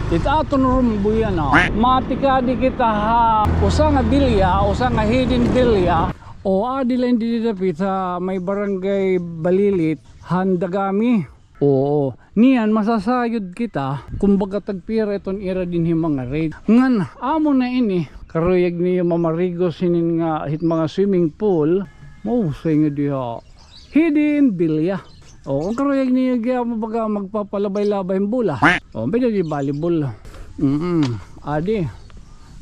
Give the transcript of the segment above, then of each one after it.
Ita aton rumbuyan matika di kita ha usa nga bilya, usa nga hidden bilya o adilan di dapit sa may barangay Balilit, Handagami. Oo, niyan masasayod kita kumbaga tagpira iton ira din yung mga raid. Ngan amo na ini karuyag niyo mamarigo sinin nga hit mga swimming pool mo say nga diha hidden bilya. O kung karuyag niyo kaya mabaga magpapalabay-labay yung bula. O may di volleyball. Adi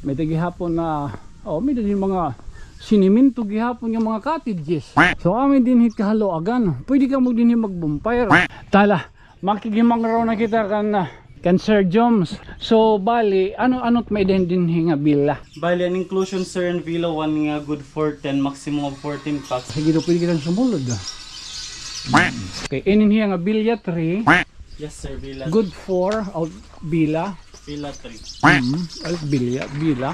may gihapon na may di mga siniminto gihapon yung mga cottages. So amin din hit kahalo agan. Pwede ka din magbumpire. Tala, makikimang raw na kita kan Sir Joms. So bali, ano't may din nga bila. Bali, an inclusion sir and villa 1 nga good for 10, maximum of 14 packs. Sige daw pwede kitang sumulod. Okay, inin hiya nga bilya 3. Yes sir, villa. Good for bila. Villa 3. Bila.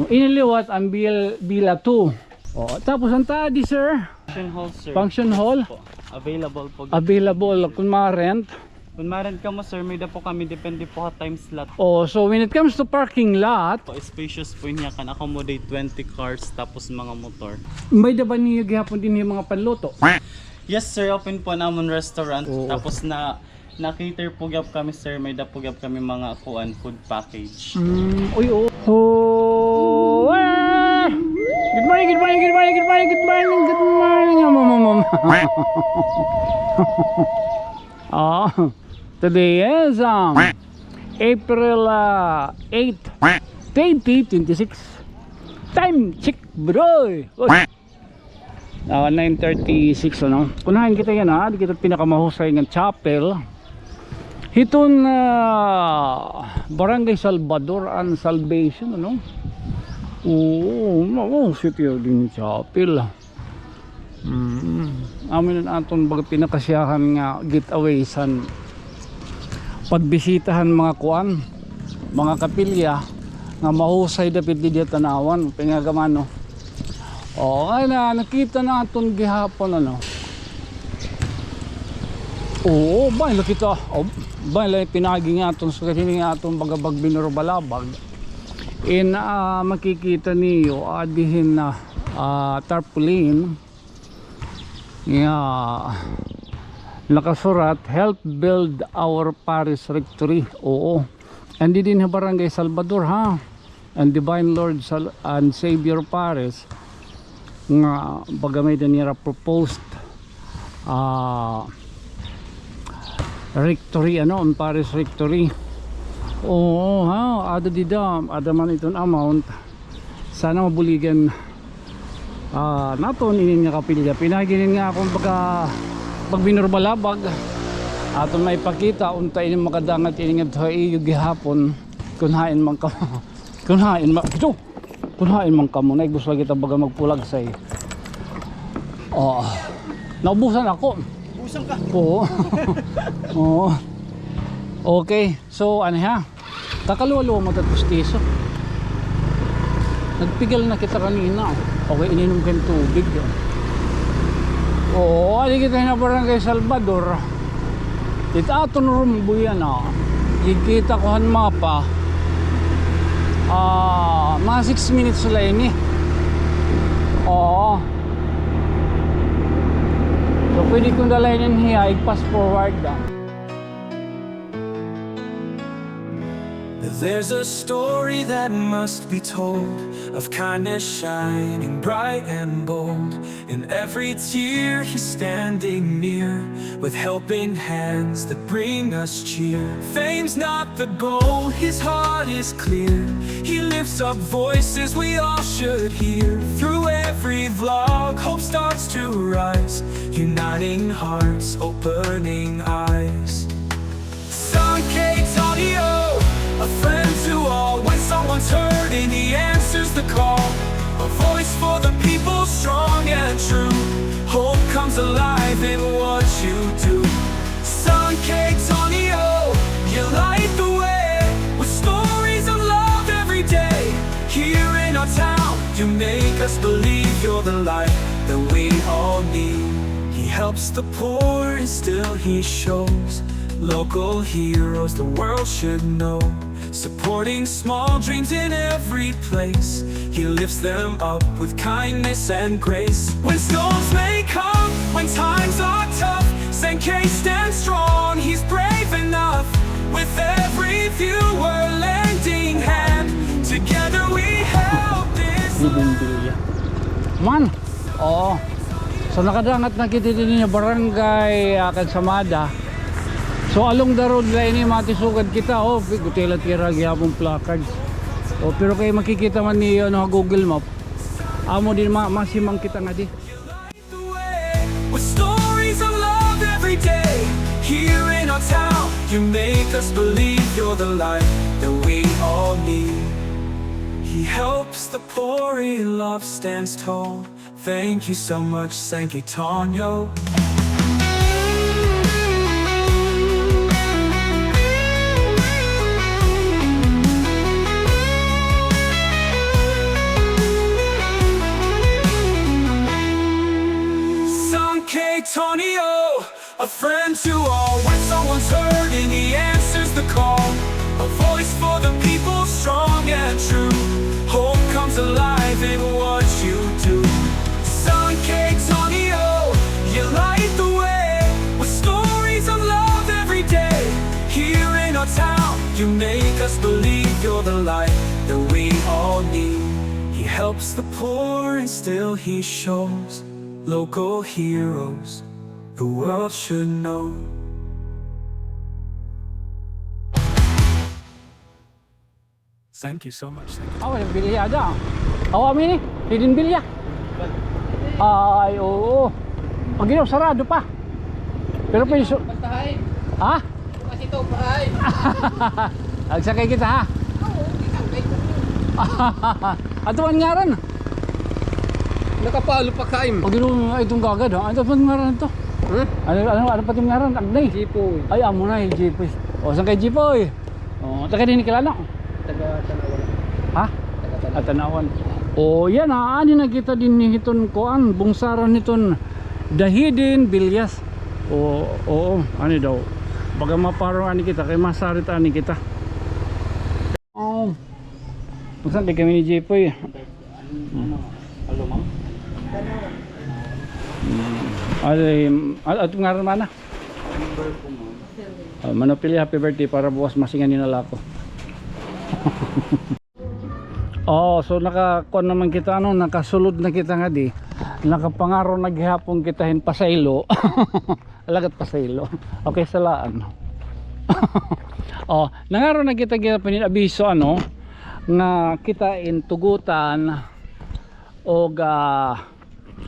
Iniliwat ang bila 2. Tapos ang tadi sir. Function hall sir. Function hall. Available po. Available kung ma-rent. Kung ma-rent ka mo sir, may da po kami, depende po ka time slot. So when it comes to parking lot, Spacious po niya, can accommodate 20 cars tapos mga motor. may daban niyo gihapon din yung mga panluto. Yes sir, open po namon restaurant. Tapos na-cater po gyap kami sir, may da po gyap kami mga food package. Uy, Good morning. Today is April 8, 2026. Time check, bro. 9:36 Kunahin kita yan di kita pinakamahusay ng chapel. Hiton Barangay Salvador and Salvation city din chapel. Amin aton baga pinakasyahan nga getaway san pagbisitahan mga kuan, mga kapilya nga mahusay dapit di tanawan pingagamano. Nakita na aton gihapon baila kita. Baila pinagi nga aton sa kini nga aton bagabag binurbalabag. Makikita niyo adihin na tarpaulin nga nakasurat help build our parish rectory. And din sa Barangay Salvador and Divine Lord and Savior Parish nga bagamay nila proposed rectory ang parish rectory. Ada man iton amount sana mabuligan naton inin nga kapilya pinaginin nga akong pag binurbalabag aton may pakita unta inin makadangat inin nga iyo gihapon kunhain man ka kunhain man ka mo gusto kita baga magpulag say naubusan ako. Ubusan ka? Okay, so kakaluwa-luwa mo tapos tiso. Nagpigal na kita kanina. Okay, ininom kayong tubig. Ali kita na Barangay Salvador. Kita aton rumbuyan Ikita ko han mapa. Mga 6 minutes sila ini. So pwede kong dalayan hiya, i-pass forward There's a story that must be told of kindness shining bright and bold. In every tear he's standing near with helping hands that bring us cheer. Fame's not the goal, his heart is clear. He lifts up voices we all should hear. Through every vlog hope starts to rise, uniting hearts, opening eyes. Son Kate's audio, a friend to all. When someone's hurting, he answers the call. A voice for the people, strong and true. Hope comes alive in what you do. Son Kate's audio, you light the way with stories of love every day. Here in our town, you make us believe you're the light that we all need. He helps the poor and still he shows Local heroes the world should know, supporting small dreams in every place. He lifts them up with kindness and grace. When storms may come, when times are tough, Sankey stands strong, he's brave enough. With every viewer lending hand, together we help this Hidden Villa. Man! Oo. So nakadangat na kita din yung barangay Kansamada. So along the road line ni matisugad kita. Oh, gutela tira gyapon placards. Oh, pero kay makikita man ni ano Google Map. Amo din masimang kita nga di. the way. With stories of love every day. Here in our town, you make us believe you're the light that we all need. He helps the poor, he love stands tall. Thank you so much, Sankey Tonyo. Sankey Tonyo, a friend to all. When someone's hurting, he answers the call. A voice for the people, strong and true. Hope comes alive in what you do. Sankey Tonyo, you light the way. With stories of love every day. Here in our town, you make us believe you're the light that we all need. He helps the poor and still he shows local heroes the world should know. Thank you so much. Thank you. Awa, yung bilya ada. Awa, mini. Hidden Villa. Ay, oo. Pag ginaw, sarado pa. Pero pwede so... Bastahay. Ha? Kasi ito bahay. Agsakay kita ha? Oo, ikaw kayo. Atuan nga rin. Nakapalo pa kaim. Pag ginaw, itong gagad ha? Atuan nga rin ito. Ano pa itong nga rin? Agnay. Jipo. Ay, amo na yung Jipoy. O, saan kay Jipoy? O, taga din kilala. Taga Tanawan. Ha? Taga Tanawan. At tanawan. O, yan ha. Ani na kita din ni hiton koan. Bungsaran niton Dahidin Bilyas. Oo. Ani daw. Baga maparo ani kita. Kay masarit ani kita. Oh. Saan kay kami ni Jipoy? Hello, ma'am. Ay, at nga rin mana? Manopili happy birthday para bukas masingan ni nalako. Oh, so nakakuan naman kita ano, nakasulod na kita nga di. Nakapangaro naghihapon kitahin pasaylo. Alagat pasaylo. Okay salaan. Oh, nangaro na kita pininabiso ano nga kita in tugutan o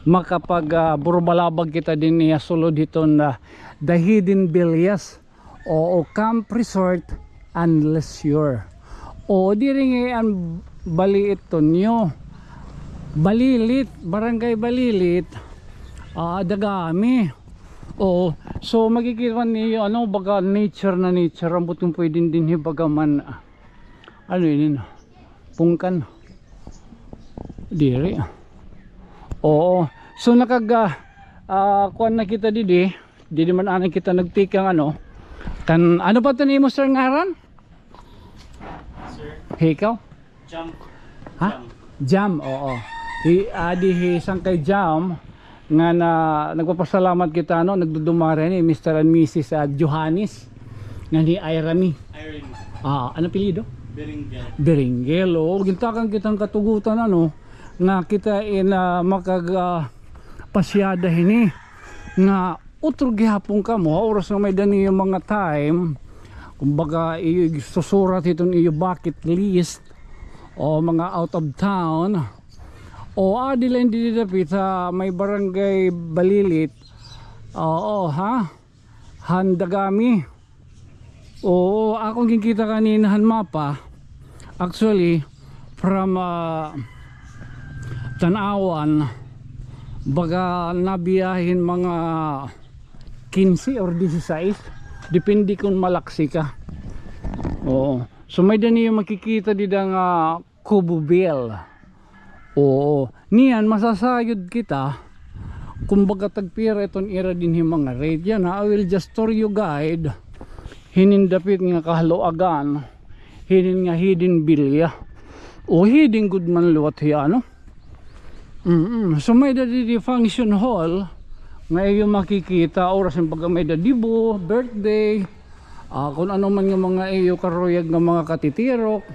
makapag burbalabag kita din niya sulod hiton na Dahidin Villas o Camp Resort and Leisure o diri ang bali ito nyo Balilit, Barangay Balilit Dagami o so makikita niyo ano baga nature ang butong pwedeng din bagaman ano yun pungkan diri. Oo. So kuan na kita di man ana kita nagtikang ano. Kan ano pa to ni mo sir ngaran? Sir, Hikaw? jump. Ha? Jam, oo. Di sang kay Jam nga na nagpapasalamat kita no nagdudumare ni Mr. and Mrs. Johannes nga ni Irene. Irene. Ano pilido? Beringgel. Beringgel, oh, gintakan kitang katugutan ano nga kita pasyada hini nga utro gihapon ka mo oras nga may dani yung mga time kumbaga susurat itong iyo bucket list o mga out of town o adila hindi didapit sa may barangay Balilit Handagami. Oo, akong kikita kaninahan mapa. Actually, from Tanawan, baga nabiyahin mga 15 or 16, depende kung malaksi ka. Oo. So may dani yung makikita dito nga Kububel. Oo. Niyan, masasayod kita kung baga tagpira itong ira din yung mga rate yan. I will just tour you guide hinindapit nga kahaloagan, hinin nga hidden bilya o hidden good man luwat hiya no. So may dadi function hall nga iyo makikita oras ng pagka may dadibo, birthday, kung ano man yung mga iyo karuyag ng mga katitirok,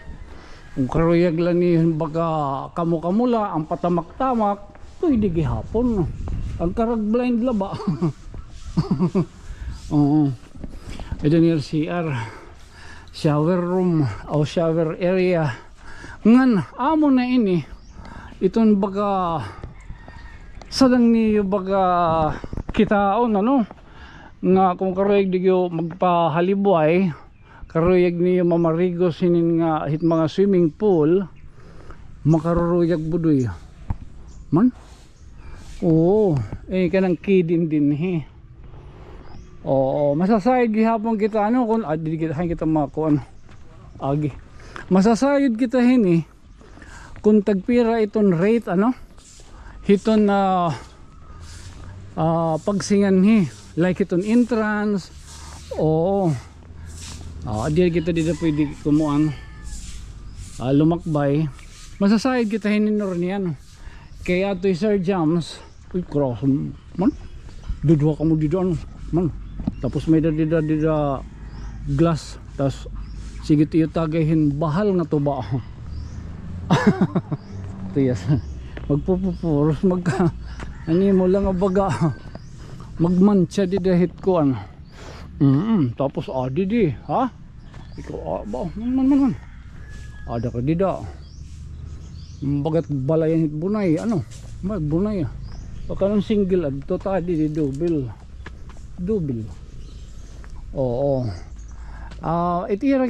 kung karuyag lang ni baga kamu-kamula ang patamak-tamak, pwede gihapon ang karag blind laba. Ito niya CR, shower room o shower area ngan amo na ini iton baga sadang niyo baga kitaon ano nga kung karuyag digyo magpahalibuay, karuyag niyo mamarigo sinin nga hit mga swimming pool, makaruyag budoy man. Oo, kanang kidin din he. Oo, masasayod gihapon kita ano kung di kita makuan agi. Masasayod kita hini kung tagpira iton rate ano hiton na pagsingan hi like iton entrance. Oo. Di kita dito pwede kumuan lumakbay. Masasayod kita hini nor niyan. Kaya to Sir Jams, uy cross man. Dudwa ka mo dito ano man. Tapos may dida glass, tapos sige tiyo tagayin bahal nga to ba. Tiyas magpupupuros magka ani mo lang abaga magmantsa di dahit ko ano. Tapos di ha ikaw ba man ada ka dida bagat balayan hit bunay ano magbunay baka nang single adto tadi di double. Oo. Itira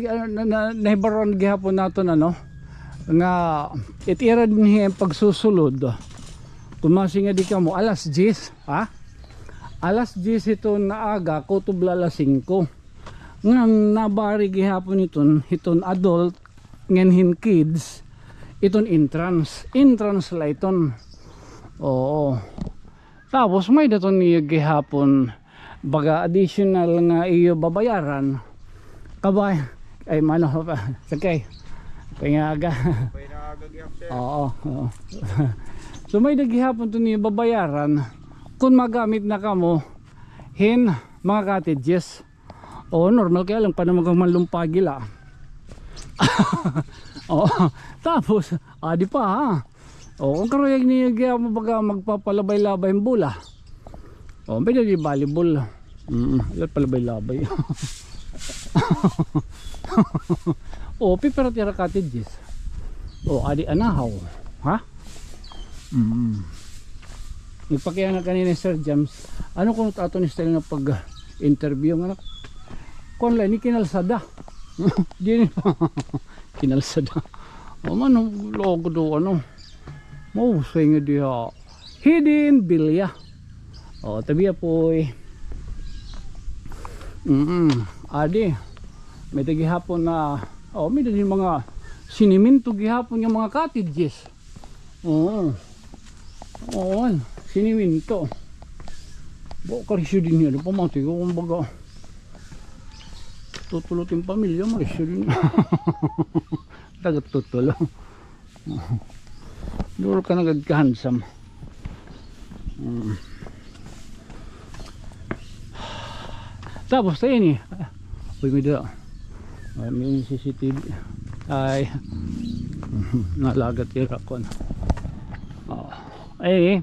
nahibaron gihapon naton ano nga itira din pagsusulod. Kumasi nga di ka mo alas 10 ha. Alas 10 ito na aga kutob alas 5. Nga nabari gihapon iton adult ngenhin kids iton entrance la iton. Oo. Tapos may daton niya gihapon baga additional nga iyo babayaran kabay ay mano pa sakay pingaga. Oo. So may gihapon to niya babayaran kung magamit na kamo hin mga cottages. Normal kaya lang pa naman kang manlumpagila. Tapos di pa ha. Kung karuyag niya gihapon baga magpapalabay-labay ang bula. Pwede di volleyball. Ilat palabay-labay. Pipera tira cottages. Adi anahaw. Ha? Nagpakaya na kanina Sir James. Ano kung ato ni style na pag-interview nga kung lang ni kinalsada. Di kinalsada. Man logo do ano. Mo say nga diha hidden bilya. Tabi po adi may gihapon na may din mga siniminto gihapon yung mga cottages. Siniminto karisyo din yan pamati ko kumbaga tutulutin pamilya marisyo din. Tagat tutulo doon ka nagagkahansam. Tapos tayo ni may da may CCTV ay nalagat tira ko na.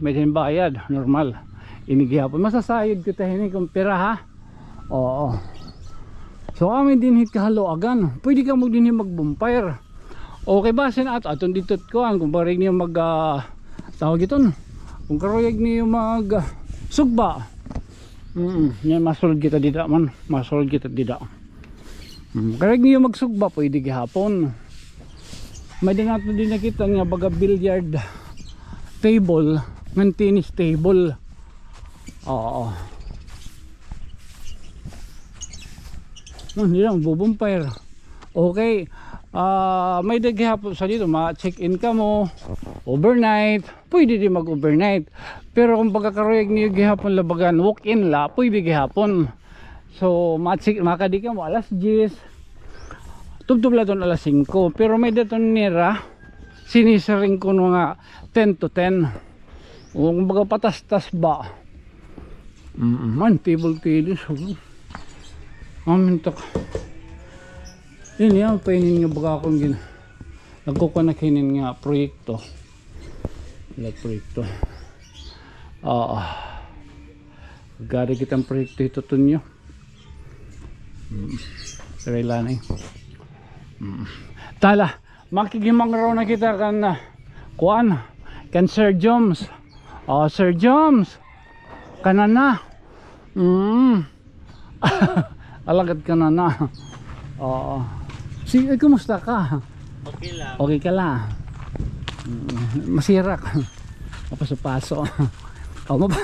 May din bayad normal inigihapon masasayod kita hini kung pera ha. So kami din hit kahaloagan pwede ka mo din magbumpire. Okay ba sin aton dito ko kung barig niyo mag tawag iton kung karuyag niyo mag sugba. Masulod kita dida man. Masulod kita dida. Karag niyo magsugba pwede gihapon. May din natin din nakita nga baga billiard table ng tennis table. Hindi lang bubumpire. Okay. May gihapon sa dito ma-check-in ka mo overnight. Pwede din mag-overnight. Pero kung pagkakaruyag niyo gihapon labagan walk-in la pwede gihapon. So makadi ka mo alas 10. Tubtub la ton alas 5 pero may daton nira sinisiring ko nga 10 to 10. O kumbaga patas-tas ba. Man table tennis. Amin tak. Ini ang painin nga baga akong nagkukunakin nga proyekto. Proyekto. Gari kitang proyekto ito tunyo. Kailanay. Tala, makikimang raw na kita kan kuan kan Sir Joms. Sir Joms. Kanana. Alagad kanana. Kumusta ka? Okay lang. Okay ka lang. Masirak. Papaso-paso. Mo ba?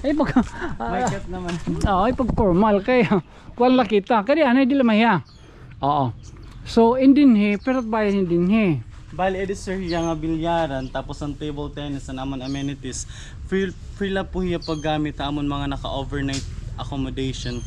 Ay pag May cut naman. ay pag formal kay kuan la kita. Kadi anay di lamaya. So indinhi pero bayan indinhi. Bali edi sir yang nga bilyaran tapos ang table tennis na naman amenities. Free la po hiya paggamit amon mga naka-overnight accommodation.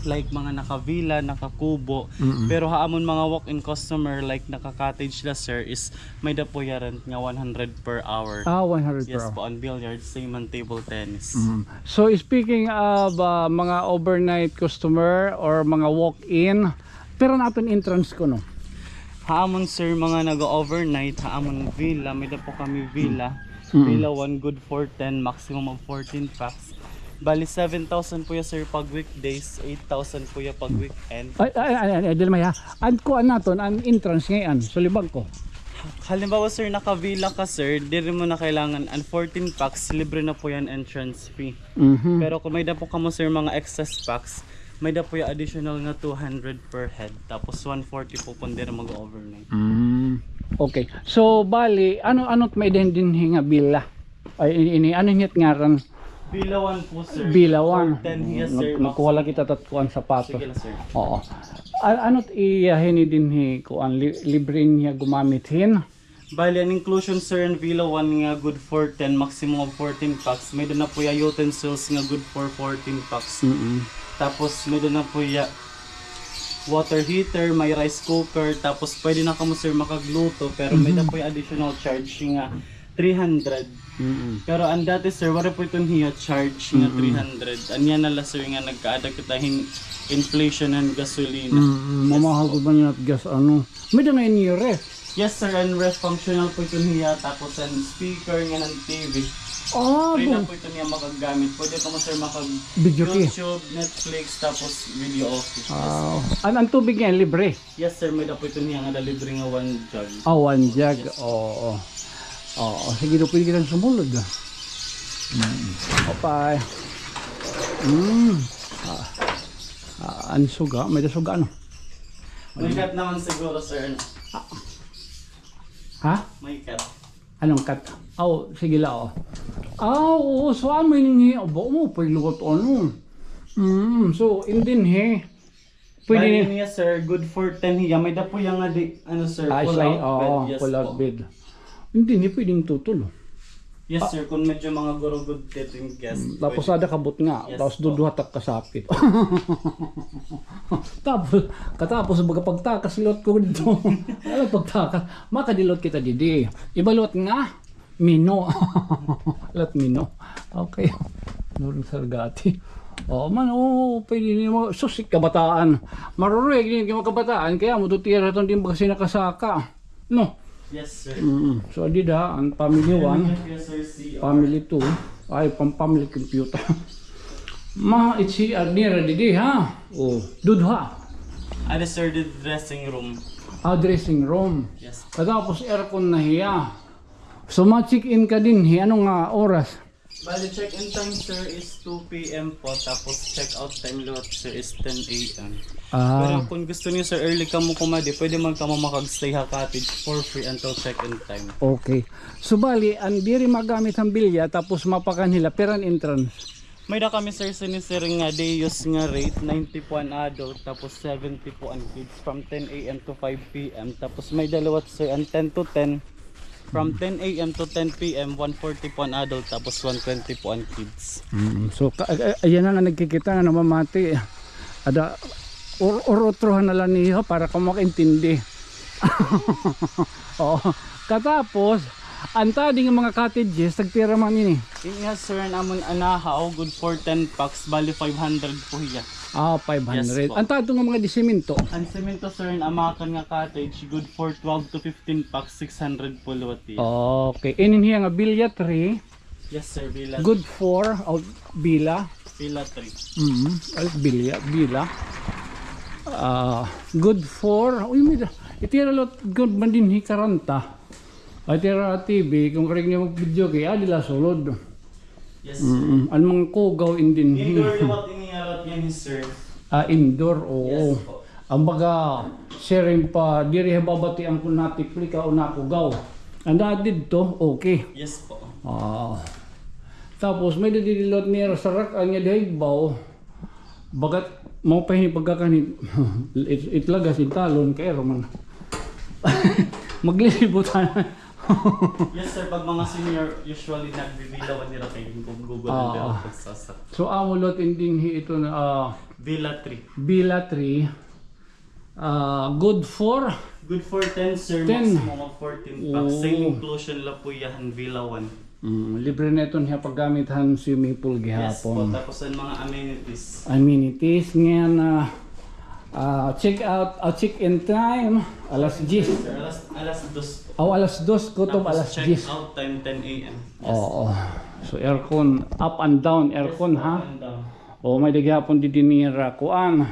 Like mga naka-villa, naka-kubo. Pero haamon mga walk-in customer like naka-cottage la sir is may dapo ya rent nga 100 per hour. 100 Yes per po, on billiard, same on table tennis. So speaking of mga overnight customer or mga walk-in, pero natin entrance ko no. Haamon sir mga nag-overnight, haamon villa, may dapo kami villa. Villa 1 good for 10, maximum of 14 packs. Bali 7,000 po ya sir pag weekdays, 8,000 po ya pag weekend. Ay dili maya. An ko naton ang entrance ngayon. So libag ko. Halimbawa sir, naka-villa ka sir, di rin mo na kailangan ang 14 packs, libre na po yan entrance fee. Pero kung may dapo ka mo sir mga excess packs, may dapo yung additional nga 200 per head. Tapos 140 po kung di rin mag-overnight. Okay. So bali ano't may din nga villa. Ay ini ano nyet ngaran? Villa 1 po sir. Villa 1. 10 yes sir. Nagkuha lang kita tatkuan sapato. Sige lang sir. Oo. Ano't iyahin din kuan libre niya gumamithin? Bali, ang inclusion sir in Villa 1 nga good for 10, maximum of 14 packs. May doon na po yung utensils nga good for 14 packs. Tapos may doon na po yung water heater, may rice cooker. Tapos pwede na kamo sir makagluto. Pero may na po yung additional charge nga 300. Pero ang dati sir, wala po itong hiya charge nga 300. Anya na la sir nga nagkaada kita inflation and gasolina. Mamahal ko ba niya at gas ano? May da nga inyo ref. Yes sir, and ref functional po itong hiya. Tapos ang speaker nga ng TV. Free na po ito niya makagamit. Pwede ka mo sir Video key. YouTube, Netflix, tapos video office. Ang tubig niya libre. Yes sir, may na po ito niya nga libre nga 1 jug. 1 jug. Oo. Sige do pwede kitang sumulod. Opay. Ang suga, may da suga ano? May cut naman siguro sir. Ha? May cut. Anong cut? Sige la oo, so amoy ning abo mo paglugot ano. So indin Pwede niya sir, good for 10 hiya. May da po yung ano sir, pull out bed. Yes pull out po. bed. Hindi pwedeng tutol. Yes sir, kung medyo mga gurugod dito yung guest. Tapos ada kabot nga, Yes, tapos po. duduhatak kasapit. Katapos pagtakas lot ko dito. Ano pagtakas? Makadilot kita didi. Ibalot nga mino. Lot mino. Okay. Nurong sargati. Pwede mo susik kabataan. Marurig din yung kabataan kaya mo tutira ton din kasi nakasaka. No. Yes sir. So dida ang family 1. Yes sir, CR. Family 2 ay family computer. It's CR nira didi ha. Dudha. Ano sir, the dressing room. Dressing room. Yes. Katapos aircon na hiya. So ma-check in ka din anong oras? Bali, check-in time sir is 2 PM po. Tapos check-out time lot sir is 10 AM. Pero kung gusto niyo sir, early ka mo kumadi, pwede man ka mo makag-stay ha cottage for free until check-in time. Okay. So bali, ang diri magamit ang bilya tapos mapakan nila peran entrance. May da kami sir sinisiring nga day use nga rate, 90 po ang adult, tapos 70 po ang kids from 10 AM to 5 PM. Tapos may dalawat sir ang 10 to 10, From 10 a.m. to 10 p.m. 140 po ang adult tapos 120 po ang kids. So ayan na nga nagkikita nga namamati. Ada or-otrohan na lang niyo para ka makaintindi. Oh, katapos antading mga cottages tagtira man ini. Iya sir, namon anahaw good for 10 packs bali 500 po hiya. 500. Yes, po. Antado nga mga disimento. Ang semento sir, amakan nga cottage good for 12 to 15 packs 600 po luwati. Okay, inin hiya nga bilya 3. Yes sir, villa. Good for bila. Villa 3. Ay, bila. Good for itira lot good man din hikaranta. Ay tira TV kung karing niya mag-video kay adila sulod. Yes sir. Ang mga kugaw indin Indoor liwat iniyarat yan sir. indoor oo. Yes po. Ang baga sharing pa diri babati ang kunati plika o nakugaw. Anda didto okay. Yes po. Tapos may didilot niya sa rak anya dahigbaw. Bagat mo pa hini pagkakanit itlagas italon kay man. Maglilibutan. Yes sir, pag mga senior usually nagbibilawan nila kay Google and nila pagsasak. So amulot inding ito na Villa 3. Bila 3 good for Good for 10 sir, 10. maximum of 14 packs. Same inclusion la po yan, Villa 1. libre neton hiya paggamit han swimming pool Yes po, gihapon. tapos ang mga amenities. Amenities nga na check in time alas 10. Sir, alas 2 po. Alas 2 kutob Tapos alas check 10. out time 10 a.m. Oo. So aircon up and down aircon ha. And, O may daghapon di dinira kuan.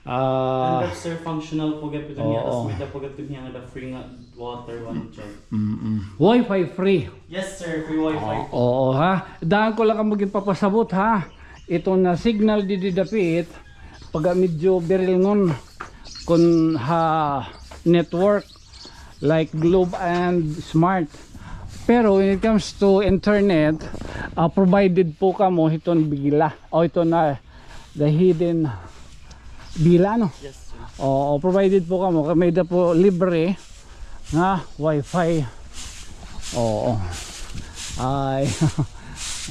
and that's sir, functional po gapit niya. Oo. Tapos may dapat gapit niya nga free nga water one jug. Wi-Fi free. Yes sir, free wifi. Oo ha. Daan ko lang maging papasabot ha. Ito na signal di didapit pag medyo berilngon kun ha network like Globe and Smart. Pero when it comes to internet, provided po kamo iton bigla. O ito na the hidden bila no. Yes sir. Oo, provided po kamo may da po libre nga wifi. Oo. Ay.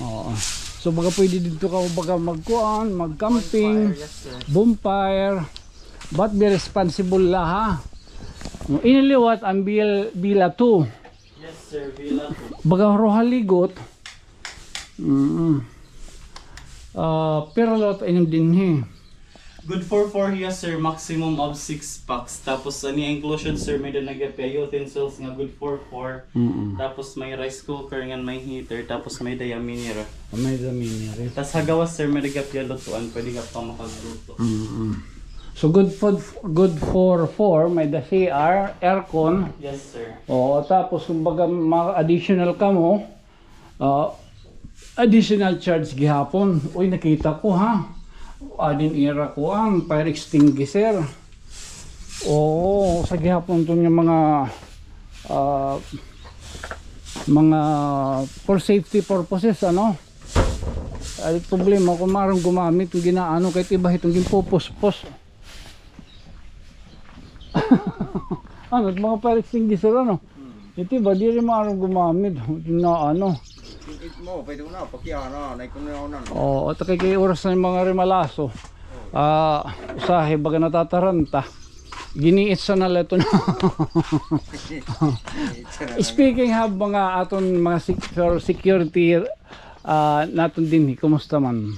Oo. So baga pwede dito ka baga magkuan, magcamping, Yes sir. bonfire. But be responsible la ha. Iniliwat ang bila 2. Yes sir, Villa 2. Baga rohaligot. Pero lot inyong dinhi. Good for 4 yes sir, maximum of 6 packs. Tapos ani inclusion sir, may doon nagapay utensils nga good for 4. Tapos may rice cooker nga may heater, tapos may diameter. May dami rin. Tapos hagawas sir, may nagapay lutuan, pwede ka pa makagluto. So good for 4 may the CR, aircon. Yes sir. Oo, tapos kumbaga mga additional kamo, additional charge gihapon. Uy, nakita ko ha. Adin ira ko ang fire extinguisher. Oo, sa gihapon to yung mga for safety purposes ano. Ay problema kung marang gumamit yung ginaano kahit iba itong ginpupos-pos. Ano, mga fire extinguisher ano. Ito ba di rin marang gumamit na ano. mo, pwede mo na, pakiana, naikon na ako na. Oo, at kay oras na yung mga rimalaso. Usahe baga natataranta. Giniit sa naleto na. Speaking of mga aton mga security naton din, kumusta man?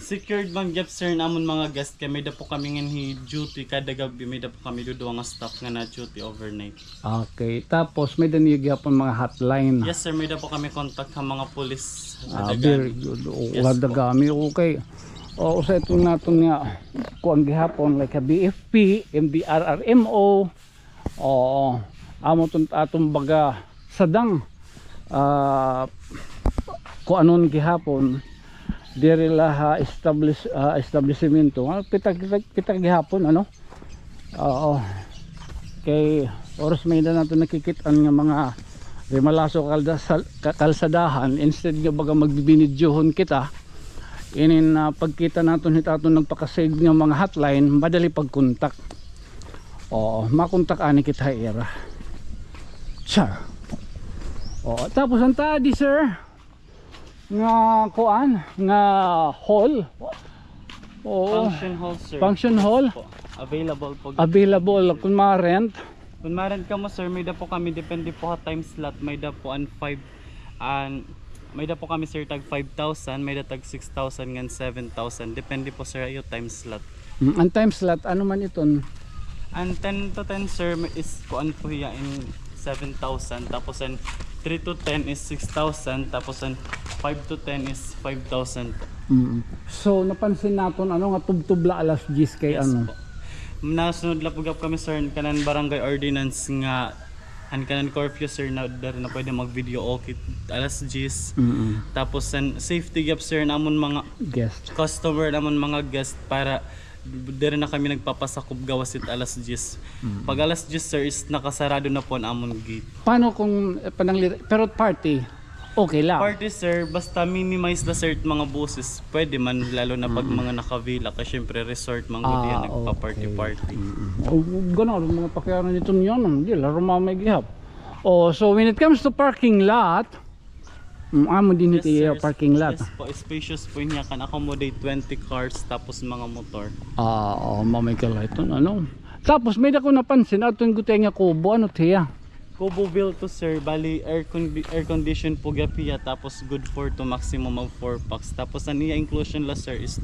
Secured man gyap sir namon mga guest kay may da po kami ngin duty kada gabi, may da po kami duduwa nga staff nga na duty overnight. Okay, tapos may daniyog yapon mga hotline. Yes sir, may da po kami contact ng mga police. Very good. Yes, Dagami okay. O sa ito naton nga kuan gihapon like a BFP, MDRRMO. Oo. Amo atong baga sadang kuanon gihapon diri laha establishmento pitag gihapon ano. Oo. Kay oras may na nato nakikit-an nga mga rimalaso kalsadahan, instead nga baga magbibinidyohon kita inin pagkita naton hitaton nagpakasave nga mga hotline, madali pagkontak. Oo, makontak ani kita era. Char. Oh, tapos ang tadi sir nga kuan nga hall. Oo. Function hall, sir. Function hall Po. Available po. available kung ma-rent. Kung maran ka mo, sir, may da po kami, depende po sa time slot, may da po an 5 and may da po kami, sir, tag 5,000, may da tag 6,000 ngan 7,000, depende po, sir, ayo time slot. Ang time slot ano man iton? And 10 to 10, sir, is kuan po hiya in 7,000, tapos an 3 to 10 is 6,000, tapos an 5 to 10 is 5,000 po. So napansin naton ano nga tubtubla alas 10 kay Yes ano. po. Nasunod lang po kami, sir, kanan barangay ordinance nga an kanan curfew, sir, na dari na pwede mag video okay alas 10. Tapos an safety gap, sir, namon mga Guest. customer, namon mga guest para dari na kami nagpapasakob gawasit alas 10. Pag alas 10, sir, is nakasarado na po ang amon gate. Paano kung pananglit pero party okay lang. Party, sir, basta minimize na, sir, mga buses. Pwede man, lalo na pag mga nakavila kasi syempre resort mga diyan nagpa-party-party. O gano'n mga pakyaran nito niyon, hindi laro mamay gihap. Oh, so when it comes to parking lot, amo din ito sir. parking lot. Yes po, spacious po niya, can accommodate 20 cars tapos mga motor. Mamay ka lang ito, ano. Tapos may dako napansin ato yung gutay nga kubo, ano tiya? Kubo built to, sir, bali air condition po gapiya, tapos good for to maximum of 4 packs. Tapos ang iya inclusion la, sir, is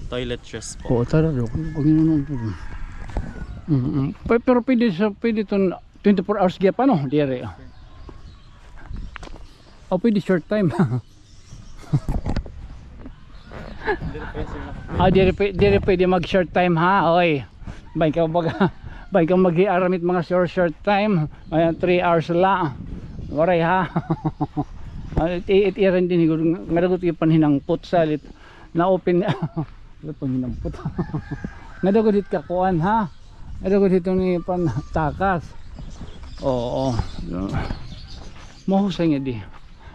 toiletries po. Oo, tara do. Pero pwede ito 24 hours gap ano, dire. O pwede short time. Dire pwede mag short time ha, oy. Bay ka mag-iaramit mga short time. Ayan 3 hours lang. Waray ha. It-iran din ngadagot yung panhinang put salit na open. Panhinang put. Ngadagot it kakuan ha. Ngadagot ito ni pan takas. Oo. Mahusay nga di.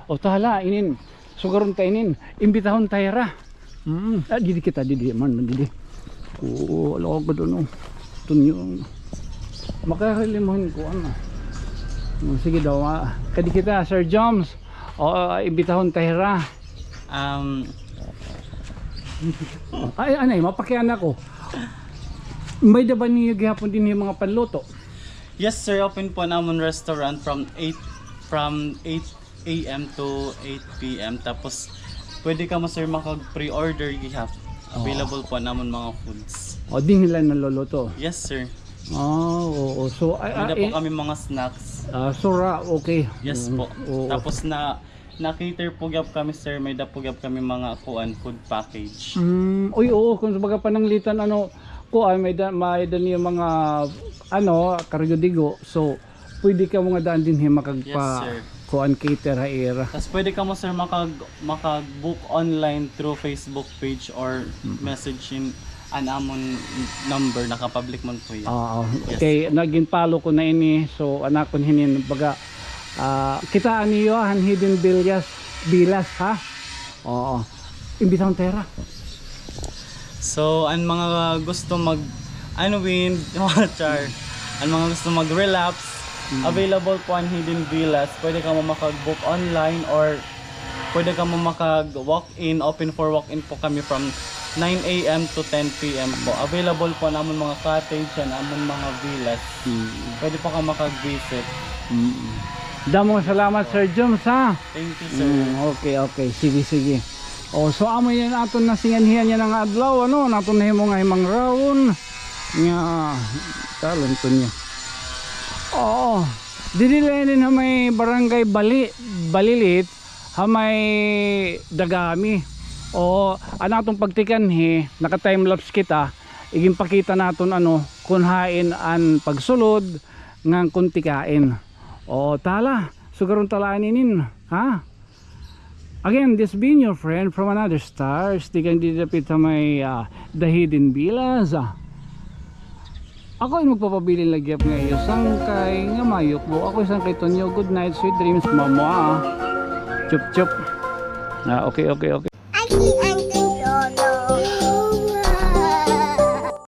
O tahala inin. Sugaron ta inin. Imbitahon tayo ra. Didi kita didi man didi. Oo, alam ko doon. Tunyo. Makakalimuhin ko ano. Sige daw. Kadi kita Sir Joms. O imbitahon tayo ra. Ay anay mapakyan ako. May da ba niyo gihapon din yung mga panluto? Yes, sir, open po namon restaurant from 8 AM to 8 PM. Tapos pwede ka mo, sir, makag pre-order gihap. Available po namon mga foods. O di nila naluluto. Yes, sir. Oo. So May po kami mga snacks. sura okay. Yes po. Oo. Tapos na-cater po gap kami, sir. May po gap kami mga food package. Uy, oo, kung sa baga pananglitan ano ko ay may niyo mga ano karyodigo, so pwede ka mga daan din makagpa Yes, sir. kuan cater haira. Tapos pwede ka mo, sir, makag-book online through Facebook page or message in an amon number, nakapublic man po yan. Yes. Okay, naging palo ko na ini, so anak ko hinin baga kita niyo han hidden bilas ha. Oo. Imbitahon tera. So, ang mga gusto unwind, char, ang mga gusto mag-relapse, available po ang Hidden Villas. Pwede ka mo makag-book online or pwede ka mo makag-walk-in. Open for walk-in po kami from 9 AM to 10 PM po. Available po naman mga cottage and naman mga villas. Pwede po ka makag-visit. Damong salamat Sir Joms ha. Thank you, sir. Okay. Sige. So amo yan aton na singanhian yan ang adlaw ano, naton na himo nga himang rawon. Nga talon to niya. Didilin na may barangay Balilit, ha may Dagami. Anatong pagtikanhi, naka time lapse kita, iging pakita naton ano kunhain an pagsulod ngang kuntikain. Tala, sugaron talaan inin, ha? Again, this being your friend from another star, stigang didapit sa may The Hidden Villas. Ako ay magpapabili lagyap ngayon sangkay nga mayok mo. Ako isang kay Tonyo. Good night, sweet dreams, mama. Chup chup. Okay.